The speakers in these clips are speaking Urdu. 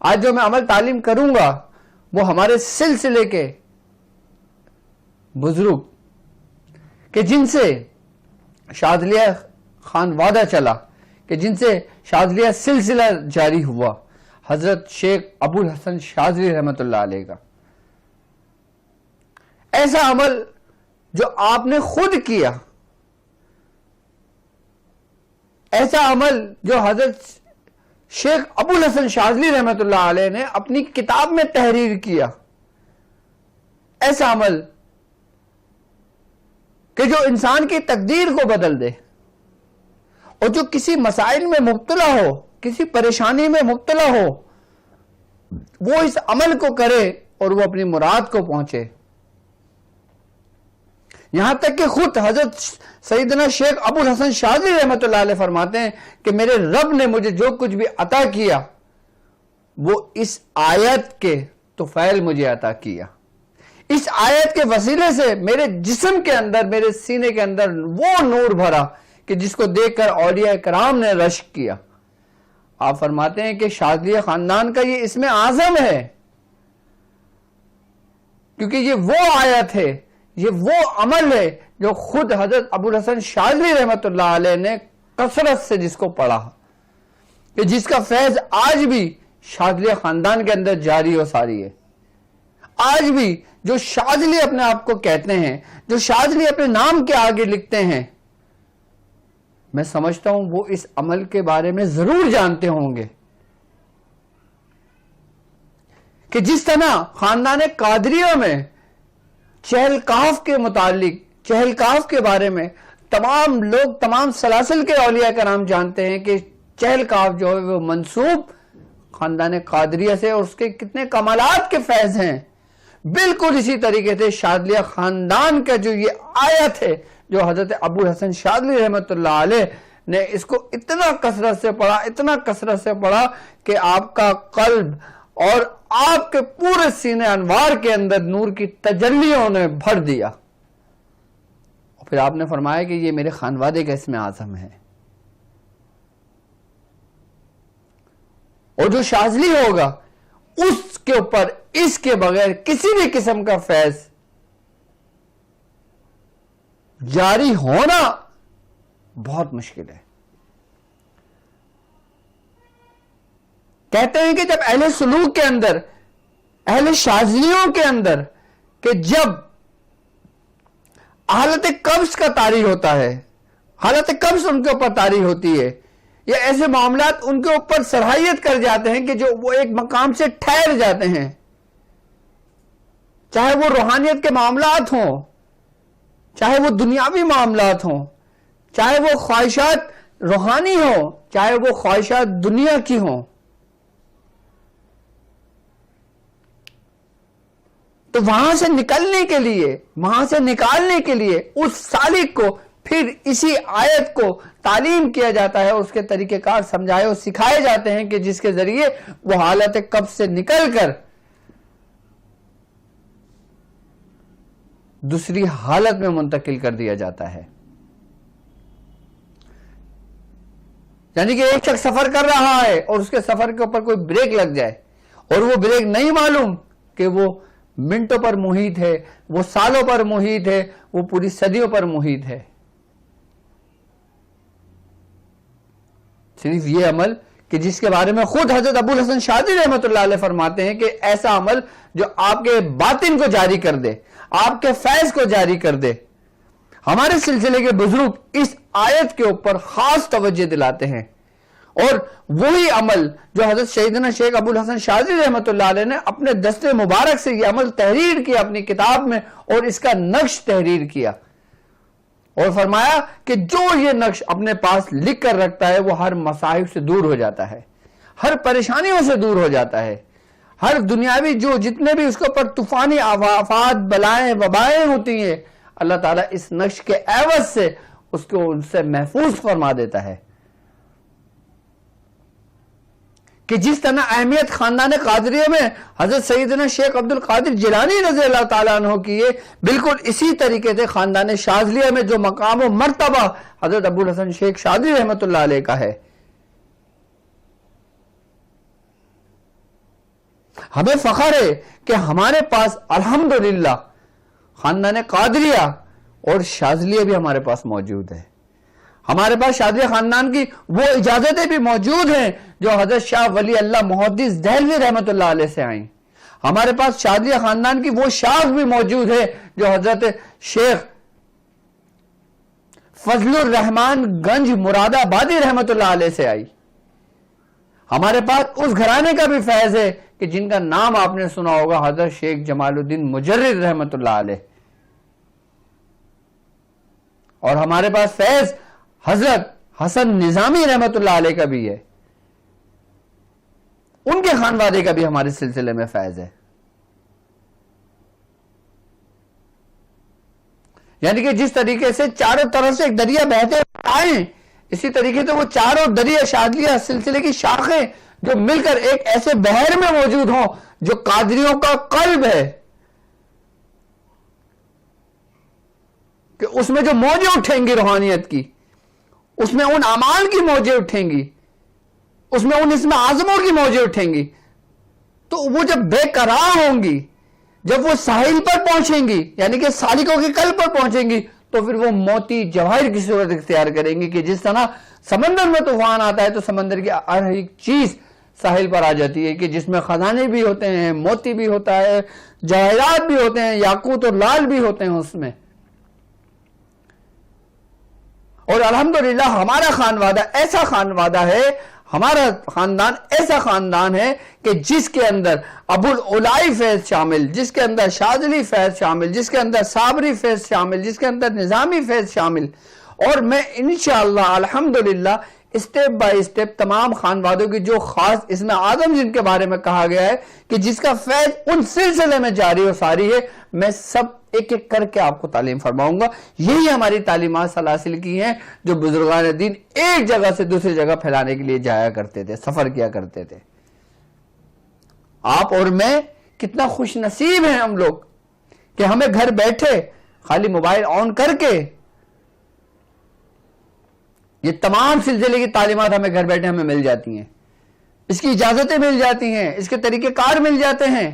آج جو میں عمل تعلیم کروں گا وہ ہمارے سلسلے کے بزرگ کہ جن سے شاذلیہ خانوادہ چلا، کہ جن سے شاذلیہ سلسلہ جاری ہوا، حضرت شیخ ابو الحسن شاذلی رحمۃ اللہ علیہ کا ایسا عمل جو آپ نے خود کیا، ایسا عمل جو حضرت شیخ ابو الحسن شاذلی رحمۃ اللہ علیہ نے اپنی کتاب میں تحریر کیا، ایسا عمل کہ جو انسان کی تقدیر کو بدل دے، اور جو کسی مسائل میں مبتلا ہو، کسی پریشانی میں مبتلا ہو، وہ اس عمل کو کرے اور وہ اپنی مراد کو پہنچے۔ یہاں تک کہ خود حضرت سیدنا شیخ ابو الحسن شاذلی رحمۃ اللہ علیہ فرماتے ہیں کہ میرے رب نے مجھے جو کچھ بھی عطا کیا وہ اس آیت کے طفیل مجھے عطا کیا، اس آیت کے وسیلے سے میرے جسم کے اندر، میرے سینے کے اندر وہ نور بھرا کہ جس کو دیکھ کر اولیاء کرام نے رشک کیا۔ آپ فرماتے ہیں کہ شاذلیہ خاندان کا یہ اسم اعظم ہے، کیونکہ یہ وہ آیت ہے، یہ وہ عمل ہے جو خود حضرت ابو الحسن شاذلی رحمۃ اللہ علیہ نے کثرت سے جس کو پڑھا، کہ جس کا فیض آج بھی شاذلیہ خاندان کے اندر جاری و ساری ہے۔ آج بھی جو شاذلی اپنے آپ کو کہتے ہیں، جو شاذلی اپنے نام کے آگے لکھتے ہیں، میں سمجھتا ہوں وہ اس عمل کے بارے میں ضرور جانتے ہوں گے کہ جس طرح خاندان قادریہ میں چہل کاف کے متعلق، چہل کاف کے بارے میں تمام لوگ، تمام سلاسل کے اولیاء کرام جانتے ہیں کہ چہل کاف جو ہے وہ منسوب خاندان قادریہ سے، اور اس کے کتنے کمالات کے فیض ہیں، بالکل اسی طریقے سے شاذلیہ خاندان کا جو یہ آیت ہے جو حضرت ابو الحسن شاذلی رحمۃ اللہ علیہ نے اس کو اتنا کثرت سے پڑھا، اتنا کثرت سے پڑھا کہ آپ کا قلب اور آپ کے پورے سینے انوار کے اندر نور کی تجلیوں نے بھر دیا۔ اور پھر آپ نے فرمایا کہ یہ میرے خانوادے کا اسم اعظم ہے، اور جو شاذلی ہوگا اس کے اوپر اس کے بغیر کسی بھی قسم کا فیض جاری ہونا بہت مشکل ہے۔ کہتے ہیں کہ جب اہل سلوک کے اندر، اہل شاذلیوں کے اندر، کہ جب حالت قبض کا طاری ہوتا ہے، حالت قبض ان کے اوپر طاری ہوتی ہے، یا ایسے معاملات ان کے اوپر صلاحیت کر جاتے ہیں کہ جو وہ ایک مقام سے ٹھہر جاتے ہیں، چاہے وہ روحانیت کے معاملات ہوں، چاہے وہ دنیاوی معاملات ہوں، چاہے وہ خواہشات روحانی ہوں، چاہے وہ خواہشات دنیا کی ہوں، تو وہاں سے نکلنے کے لیے، وہاں سے نکالنے کے لیے اس سالک کو پھر اسی آیت کو تعلیم کیا جاتا ہے، اس کے طریقہ کار سمجھائے اور سکھائے جاتے ہیں کہ جس کے ذریعے وہ حالت قبض سے نکل کر دوسری حالت میں منتقل کر دیا جاتا ہے۔ یعنی کہ ایک شخص سفر کر رہا ہے اور اس کے سفر کے اوپر کوئی بریک لگ جائے، اور وہ بریک نہیں معلوم کہ وہ منٹوں پر محیط ہے، وہ سالوں پر محیط ہے، وہ پوری صدیوں پر محیط ہے۔ صرف یہ عمل کہ جس کے بارے میں خود حضرت ابو الحسن شاذلی رحمۃ اللہ علیہ فرماتے ہیں کہ ایسا عمل جو آپ کے باطن کو جاری کر دے، آپ کے فیض کو جاری کر دے۔ ہمارے سلسلے کے بزرگ اس آیت کے اوپر خاص توجہ دلاتے ہیں، اور وہی عمل جو حضرت سیدنا شیخ ابو الحسن شاذلی رحمۃ اللہ علیہ نے اپنے دست مبارک سے یہ عمل تحریر کیا اپنی کتاب میں، اور اس کا نقش تحریر کیا، اور فرمایا کہ جو یہ نقش اپنے پاس لکھ کر رکھتا ہے وہ ہر مصائب سے دور ہو جاتا ہے، ہر پریشانیوں سے دور ہو جاتا ہے، ہر دنیاوی جو جتنے بھی اس کے اوپر طوفانی آفات، بلائیں، وبائیں ہوتی ہیں، اللہ تعالیٰ اس نقش کے عوض سے اس کو ان سے محفوظ فرما دیتا ہے۔ کہ جس طرح اہمیت خاندان قادریہ میں حضرت سیدنا شیخ عبد القادر جیلانی رضی اللہ تعالیٰ عنہ کی ہے، بالکل اسی طریقے سے خاندان شاذلیہ میں جو مقام و مرتبہ حضرت ابو الحسن شیخ شاذلی رحمۃ اللہ علیہ کا ہے۔ ہمیں فخر ہے کہ ہمارے پاس الحمدللہ خاندان قادریہ اور شاذلیہ بھی ہمارے پاس موجود ہے. ہمارے پاس شاذلیہ خاندان کی وہ اجازتیں بھی موجود ہیں جو حضرت شاہ ولی اللہ محدث دہلوی رحمۃ اللہ علیہ سے آئیں. ہمارے پاس شاذلیہ خاندان کی وہ شاخ بھی موجود ہے جو حضرت شیخ فضل الرحمان گنج مراد آبادی رحمۃ اللہ علیہ سے آئی. ہمارے پاس اس گھرانے کا بھی فیض ہے کہ جن کا نام آپ نے سنا ہوگا، حضرت شیخ جمال الدین مجرد رحمۃ اللہ علیہ. اور ہمارے پاس فیض حضرت حسن نظامی رحمۃ اللہ علیہ کا بھی ہے، ان کے خانوادے کا بھی ہمارے سلسلے میں فیض ہے. یعنی کہ جس طریقے سے چاروں طرف سے ایک دریا بہتے آئے، اسی طریقے سے وہ چاروں دریا شاذلیہ سلسلے کی شاخیں جو مل کر ایک ایسے بحر میں موجود ہوں جو قادریوں کا قلب ہے، کہ اس میں جو موجیں اٹھیں گی روحانیت کی، اس میں ان اعمال کی موجیں اٹھیں گی، اس میں ان اسم اعظموں کی موجیں اٹھیں گی، تو وہ جب بے قرار ہوں گی، جب وہ ساحل پر پہنچیں گی، یعنی کہ سالکوں کے قلب پر پہنچیں گی، تو پھر وہ موتی جواہر کی صورت اختیار کریں گی کہ جس طرح سمندر میں طوفان آتا ہے تو سمندر کی ہر ایک چیز ساحل پر آ جاتی ہے، کہ جس میں خزانے بھی ہوتے ہیں، موتی بھی ہوتا ہے، جواہرات بھی ہوتے ہیں، یاقوت اور لال بھی ہوتے ہیں اس میں. اور الحمدللہ ہمارا خانوادہ ایسا خانوادہ ہے، ہمارا خاندان ایسا خاندان ہے کہ جس کے اندر ابو العلائی فیض شامل، جس کے اندر شاذلی فیض شامل، جس کے اندر صابری فیض شامل، جس کے اندر نظامی فیض شامل. اور میں انشاءاللہ الحمدللہ اسٹیپ بائی اسٹیپ تمام خانوادوں کی جو خاص اسم اعظم جن کے بارے میں کہا گیا ہے کہ جس کا فیض ان سلسلے میں جاری و ساری ہے، میں سب ایک ایک کر کے آپ کو تعلیم فرماؤں گا. یہی ہماری تعلیمات سلاسل کی ہیں جو بزرگان دین ایک جگہ سے دوسری جگہ پھیلانے کے لیے جایا کرتے تھے، سفر کیا کرتے تھے. آپ اور میں کتنا خوش نصیب ہیں ہم لوگ کہ ہمیں گھر بیٹھے خالی موبائل آن کر کے یہ تمام سلسلے کی تعلیمات ہمیں گھر بیٹھے ہمیں مل جاتی ہیں، اس کی اجازتیں مل جاتی ہیں، اس کے طریقہ کار مل جاتے ہیں.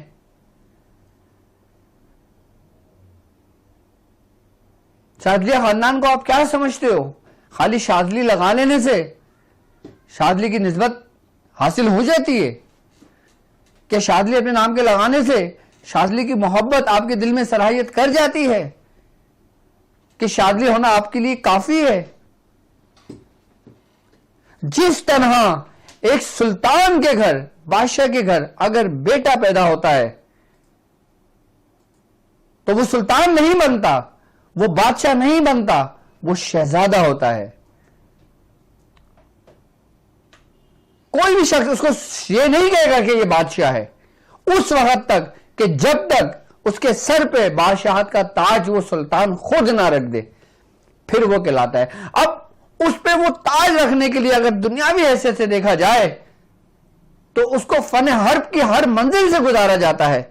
شاذلیہ خاندان کو آپ کیا سمجھتے ہو؟ خالی شاذلی لگا لینے سے شاذلی کی نسبت حاصل ہو جاتی ہے؟ کہ شاذلی اپنے نام کے لگانے سے شاذلی کی محبت آپ کے دل میں صلاحیت کر جاتی ہے؟ کہ شاذلی ہونا آپ کے لیے کافی ہے؟ جس طرح ایک سلطان کے گھر، بادشاہ کے گھر اگر بیٹا پیدا ہوتا ہے تو وہ سلطان نہیں بنتا، وہ بادشاہ نہیں بنتا، وہ شہزادہ ہوتا ہے. کوئی بھی شخص اس کو یہ نہیں کہے گا کہ یہ بادشاہ ہے اس وقت تک کہ جب تک اس کے سر پہ بادشاہت کا تاج وہ سلطان خود نہ رکھ دے، پھر وہ کہلاتا ہے. اب اس پہ وہ تاج رکھنے کے لیے اگر دنیاوی حیثیت سے دیکھا جائے تو اس کو فن حرب کی ہر منزل سے گزارا جاتا ہے،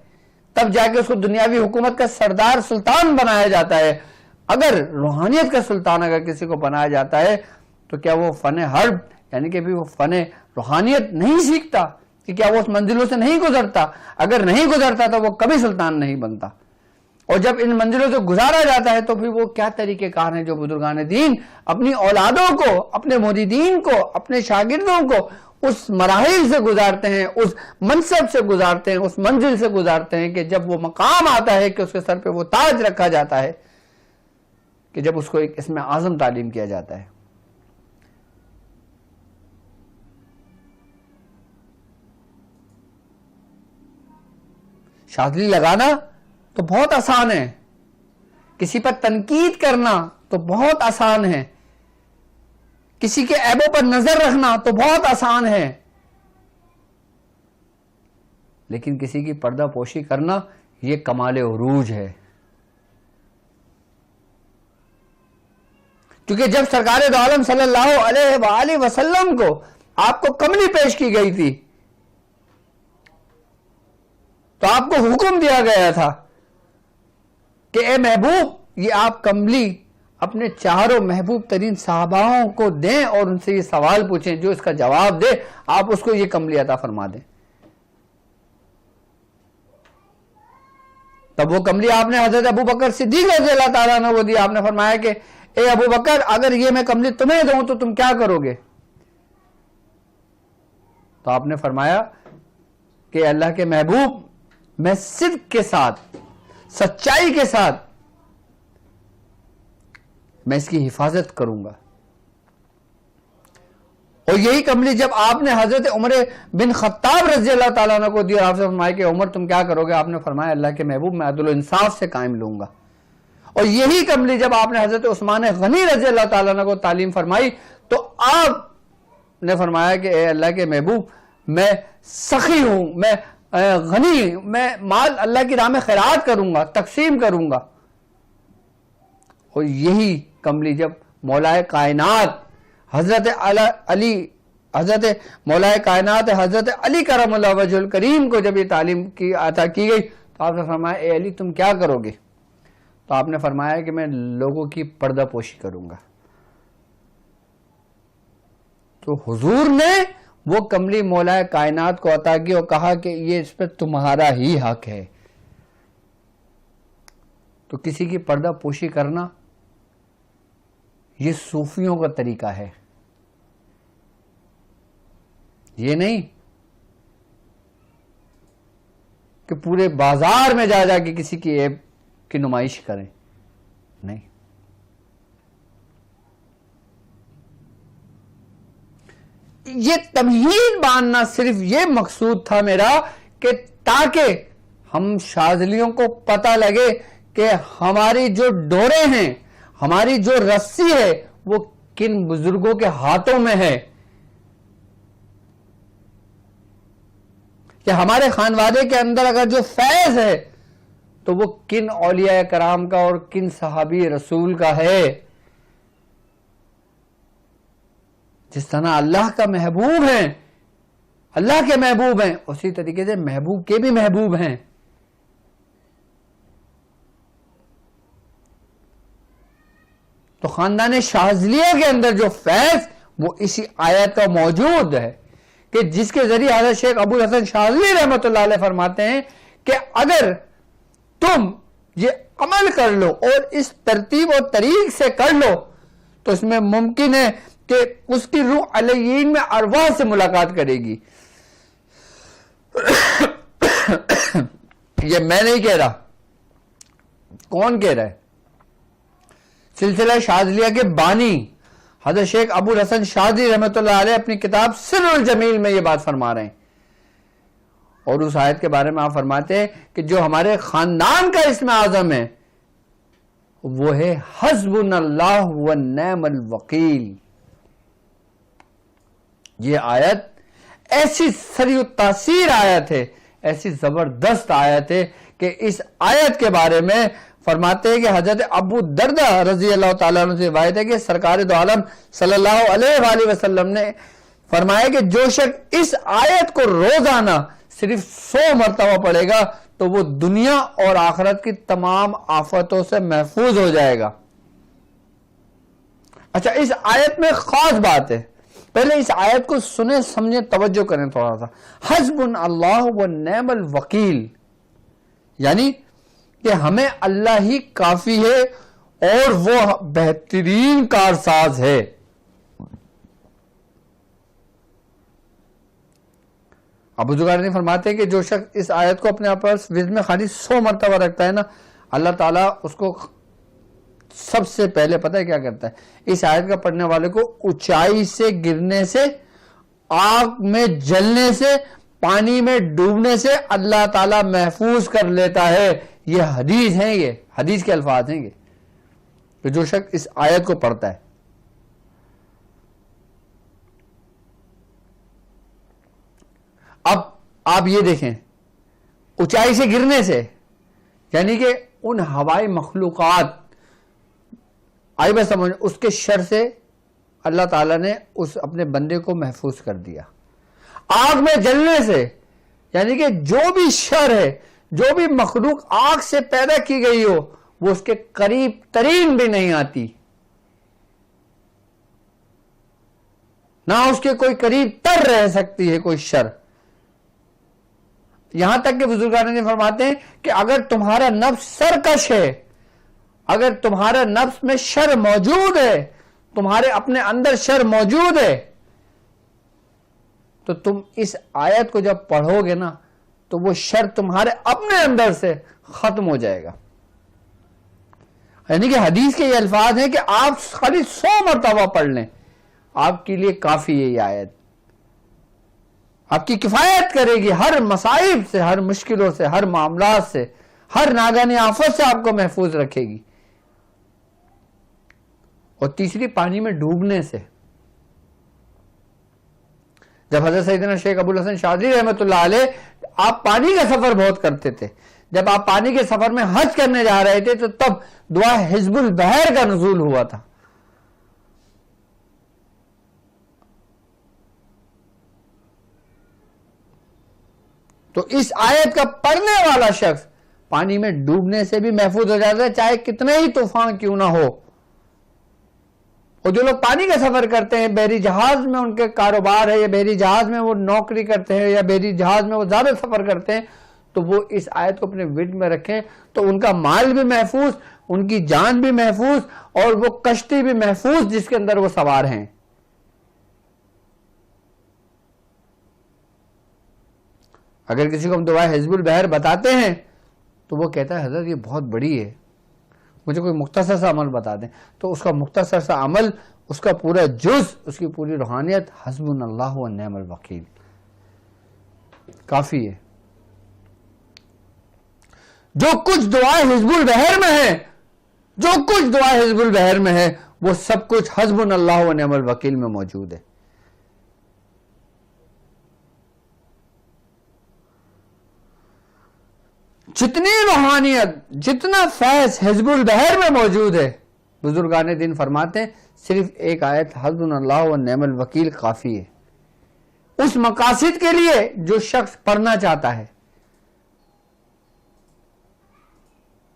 تب جا کے اس کو دنیاوی حکومت کا سردار سلطان بنایا جاتا ہے. اگر روحانیت کا سلطان اگر کسی کو بنایا جاتا ہے تو کیا وہ فن حرب یعنی کہ بھی وہ فن روحانیت نہیں سیکھتا؟ کہ کیا وہ اس منزلوں سے نہیں گزرتا؟ اگر نہیں گزرتا تو وہ کبھی سلطان نہیں بنتا. اور جب ان منزلوں سے گزارا جاتا ہے تو پھر وہ کیا طریقہ کار ہیں جو بزرگان دین اپنی اولادوں کو، اپنے مریدین کو، اپنے شاگردوں کو اس مراحل سے گزارتے ہیں، اس منصب سے گزارتے ہیں، اس منزل سے گزارتے ہیں کہ جب وہ مقام آتا ہے کہ اس کے سر پہ وہ تاج رکھا جاتا ہے، کہ جب اس کو ایک اسم اعظم تعلیم کیا جاتا ہے. شاذلی لگانا تو بہت آسان ہے، کسی پر تنقید کرنا تو بہت آسان ہے، کسی کے عیبوں پر نظر رکھنا تو بہت آسان ہے، لیکن کسی کی پردہ پوشی کرنا یہ کمال عروج ہے. کیونکہ جب سرکار دو عالم صلی اللہ علیہ وآلہ وسلم کو آپ کو کملی پیش کی گئی تھی تو آپ کو حکم دیا گیا تھا کہ اے محبوب یہ آپ کملی اپنے چاروں محبوب ترین صحاباؤں کو دیں اور ان سے یہ سوال پوچھیں، جو اس کا جواب دے آپ اس کو یہ کملی عطا فرما دیں. تب وہ کملی آپ نے حضرت ابو بکر صدیق رضی اللہ تعالیٰ عنہ کو دی. آپ نے فرمایا کہ اے ابو بکر اگر یہ میں کملی تمہیں دوں تو تم کیا کرو گے؟ تو آپ نے فرمایا کہ اللہ کے محبوب میں صدق کے ساتھ سچائی کے ساتھ میں اس کی حفاظت کروں گا. اور یہی کملی جب آپ نے حضرت عمر بن خطاب رضی اللہ تعالیٰ عنہ کو دی اور آپ سے فرمایا کہ عمر تم کیا کرو گے؟ آپ نے فرمایا اللہ کے محبوب میں عدل و انصاف سے قائم لوں گا. اور یہی کملی جب آپ نے حضرت عثمان غنی رضی اللہ تعالیٰ عنہ کو تعلیم فرمائی تو آپ نے فرمایا کہ اے اللہ کے محبوب میں سخی ہوں، میں غنی، میں مال اللہ کی راہ میں خیرات کروں گا، تقسیم کروں گا. اور یہی کملی جب مولا کائنات حضرت مولا کائنات حضرت علی کرم اللہ وجہ الکریم کو جب یہ تعلیم کی عطا کی گئی تو آپ نے فرمایا اے علی تم کیا کرو گے؟ تو آپ نے فرمایا کہ میں لوگوں کی پردہ پوشی کروں گا. تو حضور نے وہ کملی مولا کائنات کو عطا کی اور کہا کہ یہ اس پہ تمہارا ہی حق ہے. تو کسی کی پردہ پوشی کرنا یہ صوفیوں کا طریقہ ہے، یہ نہیں کہ پورے بازار میں جا کے کسی کی عیب کی نمائش کریں. نہیں، یہ تمہید باندھنا صرف یہ مقصود تھا میرا کہ تاکہ ہم شاذلیوں کو پتہ لگے کہ ہماری جو ڈورے ہیں، ہماری جو رسی ہے وہ کن بزرگوں کے ہاتھوں میں ہے، کہ ہمارے خانوادے کے اندر اگر جو فیض ہے تو وہ کن اولیاء کرام کا اور کن صحابی رسول کا ہے. جس طرح اللہ کا محبوب ہیں، اللہ کے محبوب ہیں، اسی طریقے سے محبوب کے بھی محبوب ہیں. تو خاندان شاذلیہ کے اندر جو فیض وہ اسی آیت کا موجود ہے کہ جس کے ذریعے حضرت شیخ ابو الحسن شاذلی رحمۃ اللہ علیہ فرماتے ہیں کہ اگر تم یہ عمل کر لو اور اس ترتیب و طریق سے کر لو تو اس میں ممکن ہے کہ اس کی روح علیین میں ارواح سے ملاقات کرے گی. یہ میں نہیں کہہ رہا، کون کہہ رہا ہے؟ سلسلہ شاذلیہ کے بانی حضرت شیخ ابو الحسن شاذلی رحمۃ اللہ علیہ اپنی کتاب سر الجمیل میں یہ بات فرما رہے ہیں. اور اس آیت کے بارے میں آپ فرماتے ہیں کہ جو ہمارے خاندان کا اسم اعظم ہے وہ ہے حسبنا اللہ ونعم الوکیل. یہ آیت ایسی سریع التاثیر آیت ہے، ایسی زبردست آیت ہے کہ اس آیت کے بارے میں فرماتے ہیں کہ حضرت ابو دردہ رضی اللہ تعالیٰ عنہ سے روایت ہے کہ سرکار دو عالم صلی اللہ علیہ وآلہ وسلم نے فرمایا کہ جو شخص اس آیت کو روزانہ صرف 100 مرتبہ پڑھے گا تو وہ دنیا اور آخرت کی تمام آفتوں سے محفوظ ہو جائے گا. اچھا، اس آیت میں خاص بات ہے، پہلے اس آیت کو سنیں سمجھیں، توجہ کریں تھوڑا سا. حسبنا اللہ ونعم الوکیل، یعنی کہ ہمیں اللہ ہی کافی ہے اور وہ بہترین کارساز ہے. ابو زرعہ فرماتے ہیں کہ جو شخص اس آیت کو اپنے آپ پر وزن میں خالی 100 مرتبہ رکھتا ہے نا، اللہ تعالیٰ اس کو سب سے پہلے پتہ ہے کیا کرتا ہے؟ اس آیت کا پڑھنے والے کو اونچائی سے گرنے سے، آگ میں جلنے سے، پانی میں ڈوبنے سے اللہ تعالیٰ محفوظ کر لیتا ہے. یہ حدیث ہیں، یہ حدیث کے الفاظ ہیں یہ، کہ جو شخص اس آیت کو پڑھتا ہے. اب آپ یہ دیکھیں، اونچائی سے گرنے سے یعنی کہ ان ہوائی مخلوقات آئی بس سمجھ، اس کے شر سے اللہ تعالیٰ نے اس اپنے بندے کو محفوظ کر دیا. آگ میں جلنے سے یعنی کہ جو بھی شر ہے، جو بھی مخلوق آگ سے پیدا کی گئی ہو وہ اس کے قریب ترین بھی نہیں آتی، نہ اس کے کوئی قریب تر رہ سکتی ہے کوئی شر. یہاں تک کہ بزرگان نے فرماتے ہیں کہ اگر تمہارا نفس سرکش ہے، اگر تمہارا نفس میں شر موجود ہے، تمہارے اپنے اندر شر موجود ہے، تو تم اس آیت کو جب پڑھو گے نا تو وہ شر تمہارے اپنے اندر سے ختم ہو جائے گا. یعنی کہ حدیث کے یہ الفاظ ہیں کہ آپ خالی 100 مرتبہ پڑھ لیں، آپ کے لیے کافی ہے. یہ آیت آپ کی کفایت کرے گی، ہر مصائب سے، ہر مشکلوں سے، ہر معاملات سے، ہر ناگہانی آفت سے آپ کو محفوظ رکھے گی. اور تیسری، پانی میں ڈوبنے سے. جب حضرت سیدنا شیخ ابو الحسن شاذلی رحمۃ اللہ علیہ، آپ پانی کا سفر بہت کرتے تھے، جب آپ پانی کے سفر میں حج کرنے جا رہے تھے تو تب دعا حزب البحر کا نزول ہوا تھا. تو اس آیت کا پڑھنے والا شخص پانی میں ڈوبنے سے بھی محفوظ ہو جاتا ہے، چاہے کتنے ہی طوفان کیوں نہ ہو. اور جو لوگ پانی کا سفر کرتے ہیں، بحری جہاز میں ان کے کاروبار ہے، یا بحری جہاز میں وہ نوکری کرتے ہیں، یا بحری جہاز میں وہ زیادہ سفر کرتے ہیں، تو وہ اس آیت کو اپنے ورد میں رکھیں تو ان کا مال بھی محفوظ، ان کی جان بھی محفوظ، اور وہ کشتی بھی محفوظ جس کے اندر وہ سوار ہیں. اگر کسی کو ہم دعا حزب البحر بتاتے ہیں تو وہ کہتا ہے حضرت یہ بہت بڑی ہے، مجھے کوئی مختصر سا عمل بتا دیں. تو اس کا مختصر سا عمل، اس کا پورا جز، اس کی پوری روحانیت حسبنا اللہ و نعم الوکیل کافی ہے. جو کچھ دعا حزب البحر میں ہے، جو کچھ دعا حزب البحر میں ہے، وہ سب کچھ حسبنا اللہ و نعم الوکیل میں موجود ہے. جتنی روحانیت، جتنا فیض حزب البحر میں موجود ہے، بزرگان دین فرماتے ہیں صرف ایک آیت حسبنا اللہ و نعم الوکیل کافی ہے اس مقاصد کے لیے جو شخص پڑھنا چاہتا ہے.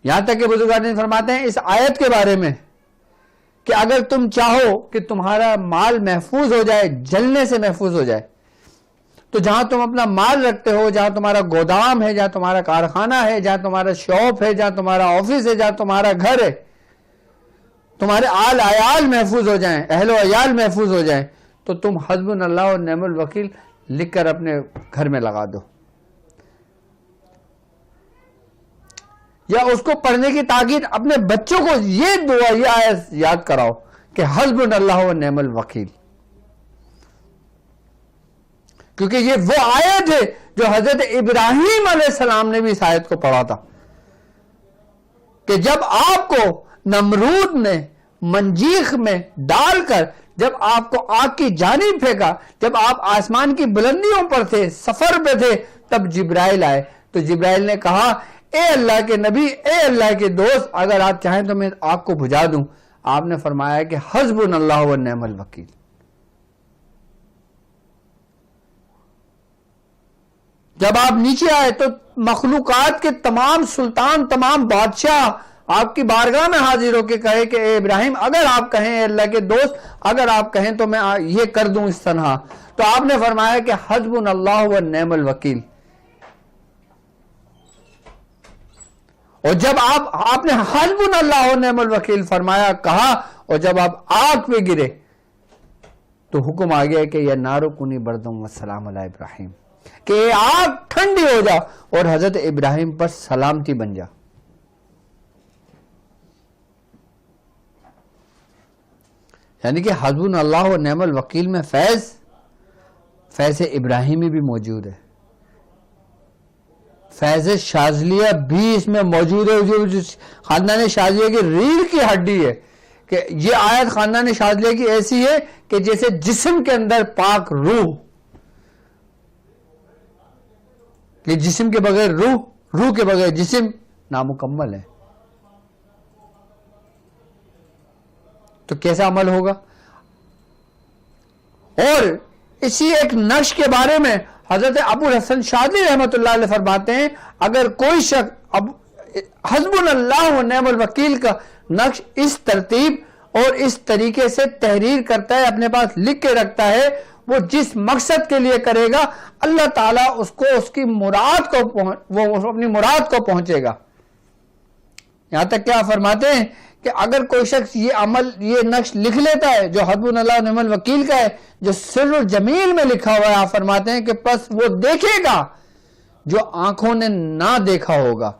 یہاں تک کہ بزرگان دین فرماتے ہیں اس آیت کے بارے میں کہ اگر تم چاہو کہ تمہارا مال محفوظ ہو جائے، جلنے سے محفوظ ہو جائے، تو جہاں تم اپنا مال رکھتے ہو، جہاں تمہارا گودام ہے، جہاں تمہارا کارخانہ ہے، جہاں تمہارا شاپ ہے، جہاں تمہارا آفس ہے، جہاں تمہارا گھر ہے، تمہارے آل عیال محفوظ ہو جائیں، اہل و عیال محفوظ ہو جائیں، تو تم حسبنا اللہ و نعم الوکیل لکھ کر اپنے گھر میں لگا دو، یا اس کو پڑھنے کی تاکید اپنے بچوں کو یہ دعا، یہ آیت یاد کراؤ کہ حسبنا اللہ و نعم الوکیل. کیونکہ یہ وہ آیت ہے جو حضرت ابراہیم علیہ السلام نے بھی اس آیت کو پڑھا تھا کہ جب آپ کو نمرود نے منجیخ میں ڈال کر جب آپ کو آگ کی جانب پھینکا، جب آپ آسمان کی بلندیوں پر تھے، سفر پہ تھے، تب جبرائیل آئے. تو جبرائیل نے کہا اے اللہ کے نبی، اے اللہ کے دوست، اگر آپ چاہیں تو میں آگ کو بجھا دوں. آپ نے فرمایا کہ حسبنا اللہ و نعم الوکیل. جب آپ نیچے آئے تو مخلوقات کے تمام سلطان، تمام بادشاہ آپ کی بارگاہ میں حاضر ہو کے کہے کہ اے ابراہیم اگر آپ کہیں، اے اللہ کے دوست اگر آپ کہیں تو میں یہ کر دوں اس طرح. تو آپ نے فرمایا کہ حسبنا اللہ و نعم الوکیل. اور جب آپ نے حسبنا اللہ و نعم الوکیل فرمایا، کہا، اور جب آپ آگ پہ گرے تو حکم آ گیا کہ یا نارو کنی بردم والسلام علی ابراہیم، کہ آگ ٹھنڈی ہو جا اور حضرت ابراہیم پر سلامتی بن جا. یعنی کہ حسبنا اللہ و نعم الوکیل میں فیض ابراہیمی بھی موجود ہے، فیض شاذلیہ بھی اس میں موجود ہے، جو خاندان شاذلیہ کی ریڑھ کی ہڈی ہے. کہ یہ آیت خاندان شاذلیہ کی ایسی ہے کہ جیسے جسم کے اندر پاک روح، کہ جسم کے بغیر روح کے بغیر جسم نامکمل ہے. تو کیسا عمل ہوگا؟ اور اسی ایک نقش کے بارے میں حضرت ابو الحسن شاذلی رحمۃ اللہ علیہ فرماتے ہیں اگر کوئی شخص حسبنا اللہ و نعم الوکیل کا نقش اس ترتیب اور اس طریقے سے تحریر کرتا ہے، اپنے پاس لکھ کے رکھتا ہے، وہ جس مقصد کے لیے کرے گا اللہ تعالیٰ اس کو اس کی مراد کو وہ اپنی مراد کو پہنچے گا. یہاں تک کیا فرماتے ہیں کہ اگر کوئی شخص یہ عمل یہ نقش لکھ لیتا ہے جو حسبنا اللہ ونعم الوکیل کا ہے، جو سر الجمیل میں لکھا ہوا ہے، آپ فرماتے ہیں کہ پس وہ دیکھے گا جو آنکھوں نے نہ دیکھا ہوگا.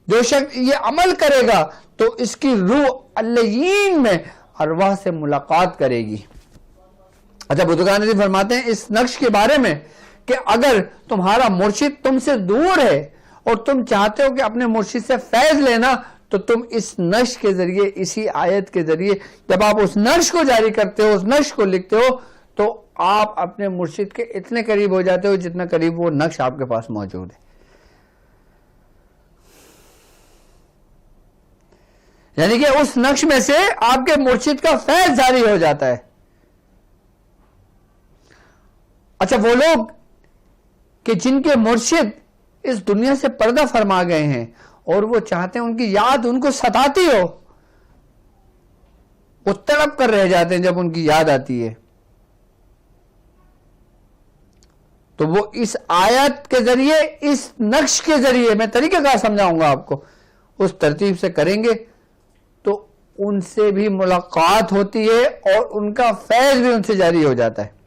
جو شخص یہ عمل کرے گا تو اس کی روح العین میں ارواح سے ملاقات کرے گی. اچھا، بزرگان دین فرماتے ہیں اس نقش کے بارے میں کہ اگر تمہارا مرشد تم سے دور ہے اور تم چاہتے ہو کہ اپنے مرشد سے فیض لینا، تو تم اس نقش کے ذریعے، اسی آیت کے ذریعے جب آپ اس نقش کو جاری کرتے ہو، اس نقش کو لکھتے ہو، تو آپ اپنے مرشد کے اتنے قریب ہو جاتے ہو جتنا قریب وہ نقش آپ کے پاس موجود ہے. یعنی کہ اس نقش میں سے آپ کے مرشد کا فیض جاری ہو جاتا ہے. اچھا، وہ لوگ کہ جن کے مرشد اس دنیا سے پردہ فرما گئے ہیں اور وہ چاہتے ہیں ان کی یاد ان کو ستاتی ہو، وہ تڑپ کر رہ جاتے ہیں جب ان کی یاد آتی ہے، تو وہ اس آیت کے ذریعے، اس نقش کے ذریعے، میں طریقہ کار سمجھاؤں گا آپ کو، اس ترتیب سے کریں گے تو ان سے بھی ملاقات ہوتی ہے اور ان کا فیض بھی ان سے جاری ہو جاتا ہے.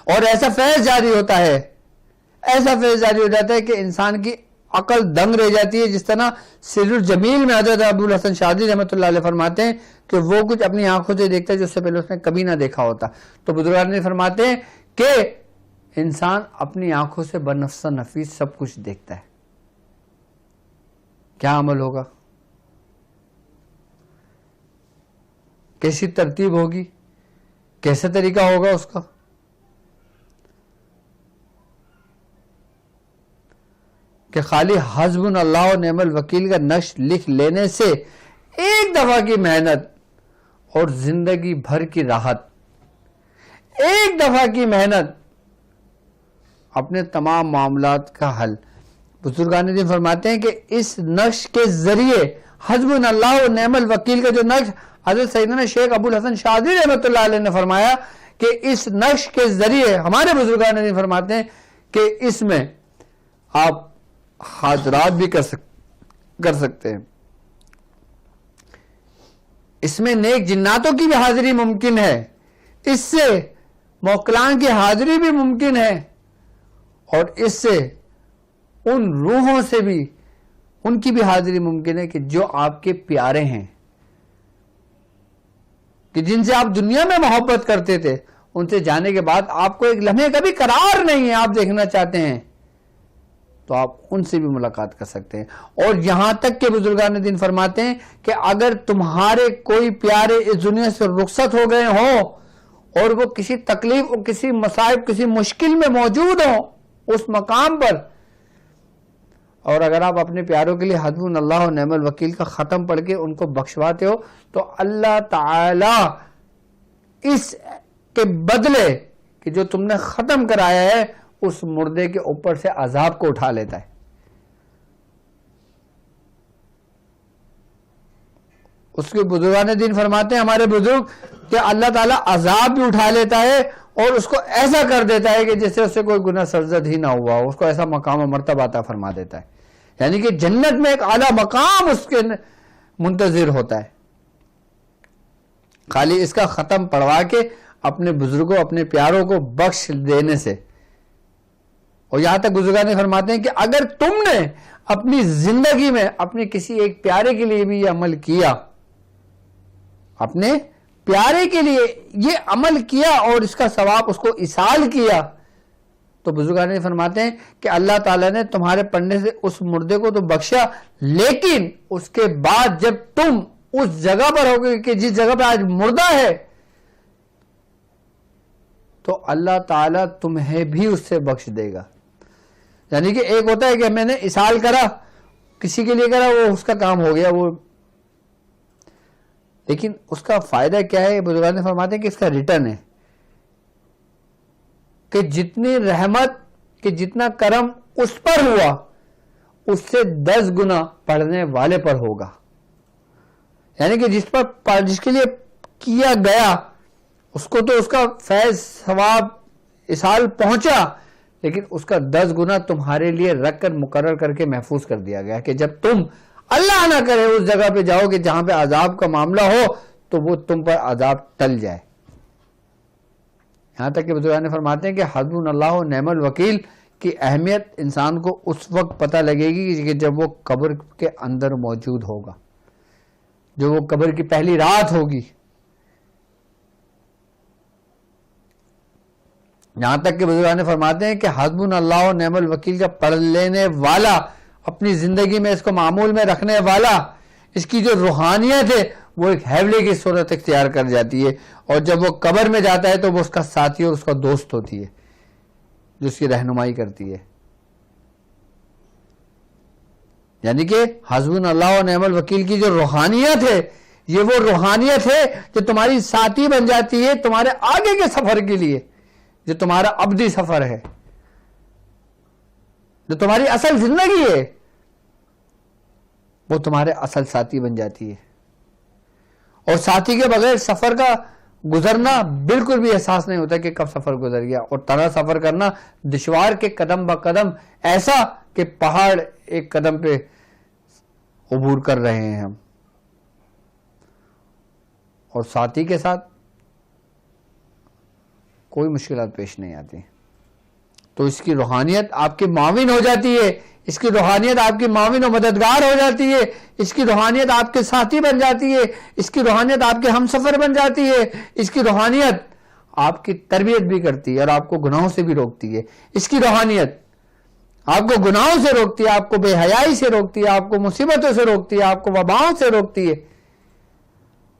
اور ایسا فیض جاری ہوتا ہے، ایسا فیض جاری ہو جاتا ہے کہ انسان کی عقل دنگ رہ جاتی ہے. جس طرح سر الجمیل میں حضرت ابوالحسن شاذلی رحمۃ اللہ علیہ فرماتے ہیں کہ وہ کچھ اپنی آنکھوں سے دیکھتا ہے جو اس سے پہلے اس نے کبھی نہ دیکھا ہوتا. تو بزرگان نے فرماتے ہیں کہ انسان اپنی آنکھوں سے بنفس نفیس سب کچھ دیکھتا ہے. کیا عمل ہوگا، کیسی ترتیب ہوگی، کیسا طریقہ ہوگا اس کا؟ کہ خالی حسبنا اللہ ونعم الوکیل کا نقش لکھ لینے سے ایک دفعہ کی محنت اور زندگی بھر کی راحت، ایک دفعہ کی محنت، اپنے تمام معاملات کا حل. بزرگان دین فرماتے ہیں کہ اس نقش کے ذریعے حسبنا اللہ ونعم الوکیل کا جو نقش حضرت سیدنا شیخ ابوالحسن شاذلی رحمۃ اللہ علیہ نے فرمایا کہ اس نقش کے ذریعے ہمارے بزرگان دین فرماتے ہیں کہ اس میں آپ حاضرات بھی کر سکتے ہیں، اس میں نیک جناتوں کی بھی حاضری ممکن ہے، اس سے موکلان کی حاضری بھی ممکن ہے، اور اس سے ان روحوں سے بھی ان کی بھی حاضری ممکن ہے کہ جو آپ کے پیارے ہیں، کہ جن سے آپ دنیا میں محبت کرتے تھے، ان سے جانے کے بعد آپ کو ایک لمحے کا بھی قرار نہیں ہے، آپ دیکھنا چاہتے ہیں تو آپ ان سے بھی ملاقات کر سکتے ہیں. اور یہاں تک کہ بزرگان دین فرماتے ہیں کہ اگر تمہارے کوئی پیارے اس دنیا سے رخصت ہو گئے ہوں اور وہ کسی تکلیف اور کسی مصائب کسی مشکل میں موجود ہوں اس مقام پر، اور اگر آپ اپنے پیاروں کے لیے حسبنا اللہ ونعم الوکیل کا ختم پڑھ کے ان کو بخشواتے ہو تو اللہ تعالی اس کے بدلے کہ جو تم نے ختم کرایا ہے اس مردے کے اوپر سے عذاب کو اٹھا لیتا ہے. اس کے بزرگان دین فرماتے ہیں ہمارے بزرگ کہ اللہ تعالیٰ عذاب بھی اٹھا لیتا ہے اور اس کو ایسا کر دیتا ہے کہ جیسے اس سے کوئی گناہ سرزد ہی نہ ہوا، اس کو ایسا مقام و مرتبہ عطا فرما دیتا ہے. یعنی کہ جنت میں ایک اعلیٰ مقام اس کے منتظر ہوتا ہے، خالی اس کا ختم پڑھوا کے اپنے بزرگوں اپنے پیاروں کو بخش دینے سے. اور یہاں تک بزرگان نے فرماتے ہیں کہ اگر تم نے اپنی زندگی میں اپنے کسی ایک پیارے کے لیے بھی یہ عمل کیا، اپنے پیارے کے لیے یہ عمل کیا اور اس کا ثواب اس کو ایصال کیا، تو بزرگان نے فرماتے ہیں کہ اللہ تعالیٰ نے تمہارے پڑھنے سے اس مردے کو تو بخشا، لیکن اس کے بعد جب تم اس جگہ پر ہوگے کہ جس جگہ پر آج مردہ ہے، تو اللہ تعالیٰ تمہیں بھی اس سے بخش دے گا. یعنی کہ ایک ہوتا ہے کہ میں نے ایصال کرا، کسی کے لیے کرا، وہ اس کا کام ہو گیا، وہ، لیکن اس کا فائدہ کیا ہے؟ بزرگان نے فرماتے ہیں کہ اس کا ریٹرن ہے کہ جتنی رحمت کہ جتنا کرم اس پر ہوا اس سے 10 گنا پڑھنے والے پر ہوگا. یعنی کہ جس کے لیے کیا گیا اس کو تو اس کا فیض ثواب اصال پہنچا، لیکن اس کا 10 گنا تمہارے لیے رکھ کر مقرر کر کے محفوظ کر دیا گیا کہ جب تم اللہ نہ کرے اس جگہ پہ جاؤ گے جہاں پہ عذاب کا معاملہ ہو تو وہ تم پر عذاب ٹل جائے. یہاں تک کہ بزرگان فرماتے ہیں کہ حسبنا اللہ و نعم الوکیل کی اہمیت انسان کو اس وقت پتہ لگے گی کہ جب وہ قبر کے اندر موجود ہوگا، جو وہ قبر کی پہلی رات ہوگی. یہاں تک کہ بزرگان فرماتے ہیں کہ حسبنا اللہ و نعم الوکیل کا پڑھ لینے والا، اپنی زندگی میں اس کو معمول میں رکھنے والا، اس کی جو روحانیت ہے وہ ایک حیولے کی صورت اختیار کر جاتی ہے، اور جب وہ قبر میں جاتا ہے تو وہ اس کا ساتھی اور اس کا دوست ہوتی ہے جو اس کی رہنمائی کرتی ہے. یعنی کہ حسبنا اللہ و نعم الوکیل کی جو روحانیت ہے، یہ وہ روحانیت ہے جو تمہاری ساتھی بن جاتی ہے تمہارے آگے کے سفر کے لیے، جو تمہارا ابدی سفر ہے، جو تمہاری اصل زندگی ہے، وہ تمہارے اصل ساتھی بن جاتی ہے. اور ساتھی کے بغیر سفر کا گزرنا بالکل بھی احساس نہیں ہوتا کہ کب سفر گزر گیا، اور تنہا سفر کرنا دشوار کے قدم با قدم، ایسا کہ پہاڑ ایک قدم پہ عبور کر رہے ہیں ہم. اور ساتھی کے ساتھ کوئی مشکلات پیش نہیں آتی، تو اس کی روحانیت آپ کی معاون ہو جاتی ہے، اس کی روحانیت آپ کی معاون و مددگار ہو جاتی ہے، اس کی روحانیت آپ کے ساتھی بن جاتی ہے، اس کی روحانیت آپ کے ہم سفر بن جاتی ہے، اس کی روحانیت آپ کی تربیت بھی کرتی ہے اور آپ کو گناہوں سے بھی روکتی ہے. اس کی روحانیت آپ کو گناہوں سے روکتی ہے، آپ کو بے حیائی سے روکتی ہے، آپ کو مصیبتوں سے روکتی ہے، آپ کو وباؤں سے روکتی ہے،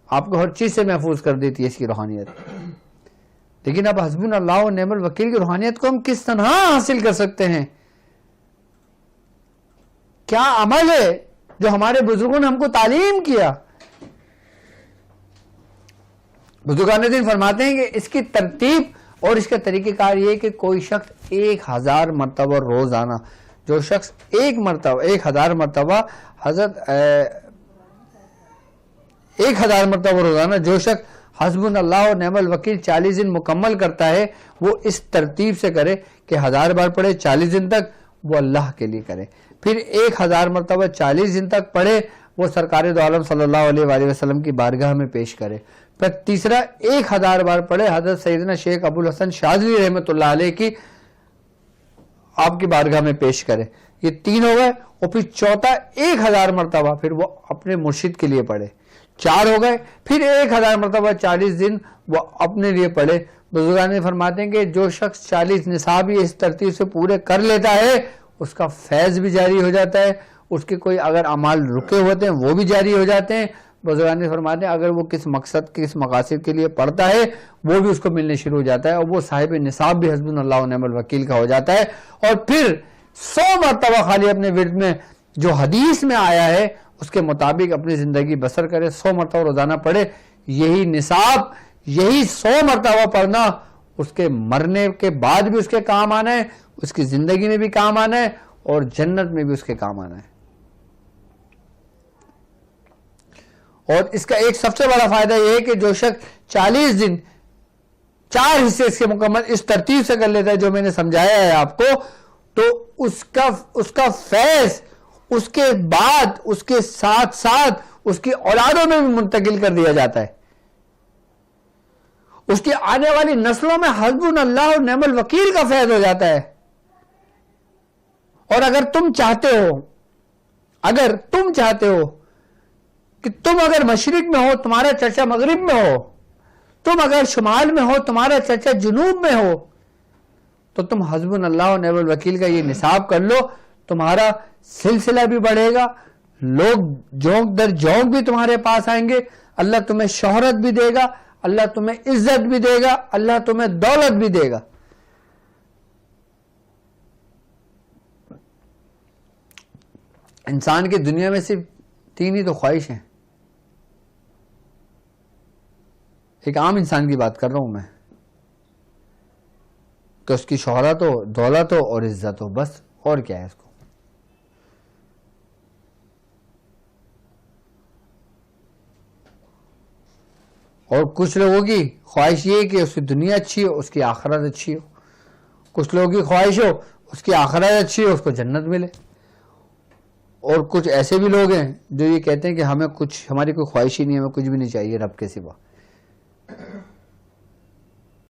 آپ کو ہر چیز سے محفوظ کر دیتی ہے اس کی روحانیت. لیکن اب حسبنا اللہ و نعم الوکیل کی روحانیت کو ہم کس طرح حاصل کر سکتے ہیں؟ کیا عمل ہے جو ہمارے بزرگوں نے ہم کو تعلیم کیا؟ بزرگان دین فرماتے ہیں کہ اس کی ترتیب اور اس کا طریقہ کار یہ کہ کوئی شخص 1000 مرتبہ روزانہ، جو شخص 1000 مرتبہ حضرت 1000 مرتبہ روزانہ جو شخص حسبنا اللہ و نعم الوکیل 40 دن مکمل کرتا ہے، وہ اس ترتیب سے کرے کہ 1000 بار پڑھے 40 دن تک، وہ اللہ کے لیے کرے. پھر 1000 مرتبہ 40 دن تک پڑھے، وہ سرکار دو عالم صلی اللہ علیہ وآلہ وسلم کی بارگاہ میں پیش کرے. پھر تیسرا 1000 بار پڑھے حضرت سیدنا شیخ ابو الحسن شاذلی رحمۃ اللہ علیہ کی آپ کی بارگاہ میں پیش کرے. یہ 3 ہو گئے. اور پھر چوتھا 1000 مرتبہ پھر وہ اپنے مرشد کے لیے پڑھے. 4 ہو گئے. پھر 1000 مرتبہ 40 دن وہ اپنے لیے پڑھے. بزرگان فرماتے ہیں کہ جو شخص 40 نصاب اس ترتیب سے پورے کر لیتا ہے، اس کا فیض بھی جاری ہو جاتا ہے، اس کے کوئی اگر اعمال رکے ہوتے ہیں وہ بھی جاری ہو جاتے ہیں. بزرگان فرماتے ہیں اگر وہ کس مقصد کس مقاصد کے لیے پڑھتا ہے وہ بھی اس کو ملنے شروع ہو جاتا ہے، اور وہ صاحب نصاب بھی حسبنا اللہ و نعم الوکیل کا ہو جاتا ہے. اور پھر 100 مرتبہ خالی اپنے ورد میں جو حدیث میں آیا ہے اس کے مطابق اپنی زندگی بسر کرے، 100 مرتبہ روزانہ پڑھے. یہی نصاب، یہی 100 مرتبہ پڑھنا اس کے مرنے کے بعد بھی اس کے کام آنا ہے، اس کی زندگی میں بھی کام آنا ہے، اور جنت میں بھی اس کے کام آنا ہے. اور اس کا ایک سب سے بڑا فائدہ یہ ہے کہ جو شخص 40 دن 4 حصے اس کے مکمل اس ترتیب سے کر لیتا ہے جو میں نے سمجھایا ہے آپ کو، تو اس کا فیض اس کے بعد اس کے ساتھ ساتھ اس کی اولادوں میں بھی منتقل کر دیا جاتا ہے. اس کی آنے والی نسلوں میں حسبنا اللہ و نعم الوکیل کا فیض ہو جاتا ہے. اور اگر تم چاہتے ہو کہ تم اگر مشرق میں ہو تمہارا چچا مغرب میں ہو، تم اگر شمال میں ہو تمہارا چچا جنوب میں ہو، تو تم حسبنا اللہ و نعم الوکیل کا یہ نصاب کر لو. تمہارا سلسلہ بھی بڑھے گا، لوگ جونک در جونک بھی تمہارے پاس آئیں گے، اللہ تمہیں شہرت بھی دے گا، اللہ تمہیں عزت بھی دے گا، اللہ تمہیں دولت بھی دے گا. انسان کی دنیا میں صرف 3 ہی تو خواہش ہیں. ایک عام انسان کی بات کر رہا ہوں میں، کہ اس کی شہرت ہو، دولت ہو اور عزت ہو، بس. اور کیا ہے اس کو؟ اور کچھ لوگوں کی خواہش یہ ہے کہ اس کی دنیا اچھی ہو، اس کی آخرت اچھی ہو. کچھ لوگوں کی خواہش ہو اس کی آخرت اچھی ہو، اس کو جنت ملے. اور کچھ ایسے بھی لوگ ہیں جو یہ کہتے ہیں کہ ہمیں کچھ، ہماری کوئی خواہش ہی نہیں ہے، ہمیں کچھ بھی نہیں چاہیے رب کے سوا.